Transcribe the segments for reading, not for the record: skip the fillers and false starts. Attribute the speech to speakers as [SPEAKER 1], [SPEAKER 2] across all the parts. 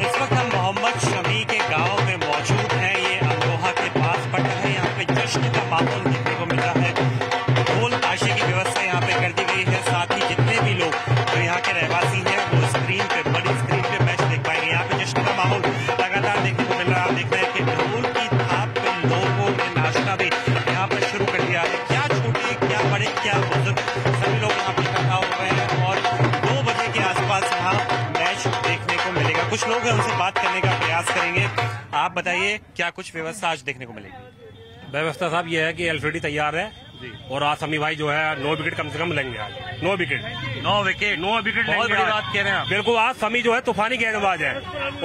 [SPEAKER 1] इस वक्त हम मोहम्मद शमी के गांव में मौजूद हैं। ये अमरोहा के पास पड़ता है। यहाँ पे जश्न का माहौल देखने को मिल रहा है। ढोल ताशे की व्यवस्था यहाँ पे कर दी गई है। साथ ही जितने भी लोग जो यहाँ के रहवासी हैं वो स्क्रीन पे, बड़ी स्क्रीन पे मैच देख पाएंगे। यहाँ पे जश्न का माहौल लगातार देखने को मिल रहा है। आप देख रहे हैं कि ढोल की थाप पे लोगों ने नाश्ता भी यहाँ पर शुरू कर दिया है। क्या छोटे, क्या बड़े, क्या बुजुर्ग, सभी लोग यहाँ पे इकट्ठा हो रहे हैं और 2 बजे के आसपास यहाँ मैच देखने को मिलेगा। कुछ लोग हैं, उनसे बात करने का प्रयास करेंगे। आप बताइए क्या कुछ व्यवस्था आज देखने को मिलेगी?
[SPEAKER 2] व्यवस्था साहब ये है कि एलसीडी तैयार है और आज समी भाई जो है 9 विकेट कम से कम लेंगे। आज 9 विकेट
[SPEAKER 1] बहुत बड़ी बात कह रहे हैं आप।
[SPEAKER 2] बिल्कुल, आज समी जो है तूफानी गेंदबाज है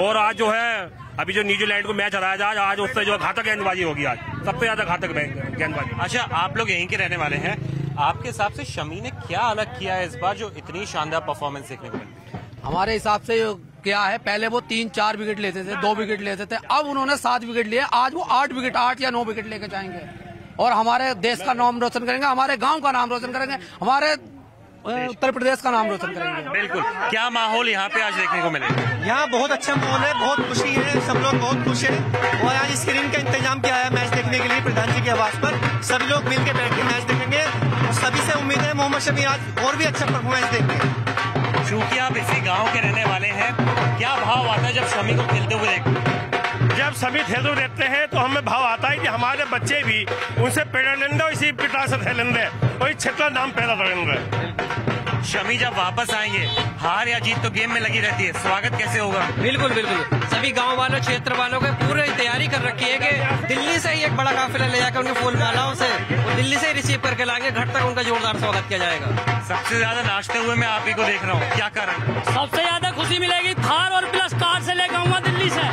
[SPEAKER 2] और आज जो है अभी जो न्यूजीलैंड को मैच हराया जाए, आज उससे जो घातक गेंदबाजी होगी। आज सबसे ज्यादा घातक गेंदबाजी।
[SPEAKER 1] अच्छा, आप लोग यहीं के रहने वाले हैं। आपके हिसाब से शमी ने क्या अलग किया है इस बार जो इतनी शानदार परफॉर्मेंस देखने को मिली?
[SPEAKER 3] हमारे हिसाब से क्या है, पहले वो 3-4 विकेट लेते थे, 2 विकेट लेते थे, अब उन्होंने 7 विकेट लिए। आज वो 8 विकेट, 8 या 9 विकेट लेके जाएंगे और हमारे देश का नाम रोशन करेंगे, हमारे गांव का नाम रोशन करेंगे, हमारे उत्तर प्रदेश का नाम रोशन करेंगे।
[SPEAKER 1] बिल्कुल। क्या माहौल यहाँ पे आज देखने को मिलेगा?
[SPEAKER 4] यहाँ बहुत अच्छा माहौल है, बहुत खुशी है, सब लोग बहुत खुश हैं और आज स्क्रीन का इंतजाम किया है मैच देखने के लिए प्रधान जी के आवास पर। सभी लोग मिलकर बैठ के मैच देखेंगे और सभी से उम्मीद है मोहम्मद शमी आज और भी अच्छा परफॉर्मेंस देंगे।
[SPEAKER 1] चूंकि आप इसी गांव के रहने वाले हैं, क्या भाव आता है जब शमी को खेलते हुए देखते हैं?
[SPEAKER 2] जब सभी खेलते देखते हैं तो हमें भाव आता है कि हमारे बच्चे भी उनसे पेड़ा लेंगे, इसी पिता से खेलेंगे और क्षेत्र नाम पैदा करेंगे।
[SPEAKER 1] शमी जब वापस आएंगे, हार या जीत तो गेम में लगी रहती है, स्वागत कैसे होगा?
[SPEAKER 5] बिल्कुल बिल्कुल, सभी गांव वालों, क्षेत्र वालों के पूरी तैयारी कर रखी है कि दिल्ली से ही एक बड़ा काफिला ले जाकर उनके फूल मालाओं से वो दिल्ली से रिसीव करके लाएंगे, घर तक उनका जोरदार स्वागत किया जाएगा।
[SPEAKER 1] सबसे ज्यादा नाचते हुए मैं आप ही को देख रहा हूँ, क्या कारण?
[SPEAKER 6] सबसे ज्यादा खुशी मिलेगी थार और प्लस कार से लेकर आऊंगा दिल्ली से।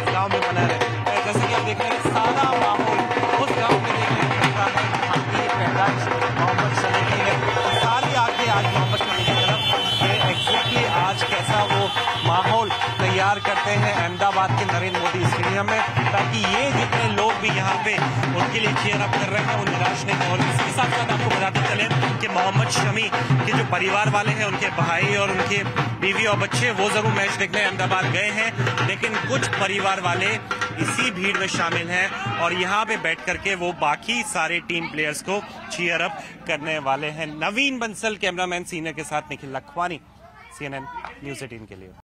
[SPEAKER 1] गांव में बना रहे, जैसे कि आप देख रहे हैं सारा माहौल उस गांव में देखने को मिलता है। आपकी पैदाइश मोहम्मद शमी की है, सारी आगे आज मोहम्मद शमी की तरफ ये एग्जैक्टली आज कैसा वो माहौल तैयार करते हैं अहमदाबाद के नरेंद्र मोदी स्टेडियम में, ताकि ये जितने लोग भी यहाँ पे उनके लिए चीयर अप कर रहे हैं वो निराश नहीं हो। इसके साथ साथ आपको बताते चले कि मोहम्मद शमी के जो परिवार वाले हैं, उनके भाई और उनके बीवी और बच्चे, वो जरूर मैच देखने अहमदाबाद गए हैं, लेकिन कुछ परिवार वाले इसी भीड़ में शामिल हैं और यहाँ पे बैठ करके वो बाकी सारे टीम प्लेयर्स को चीयर अप करने वाले हैं। नवीन बंसल कैमरामैन सीनियर के साथ निखिल लखवानी, CNN News 18 के लिए।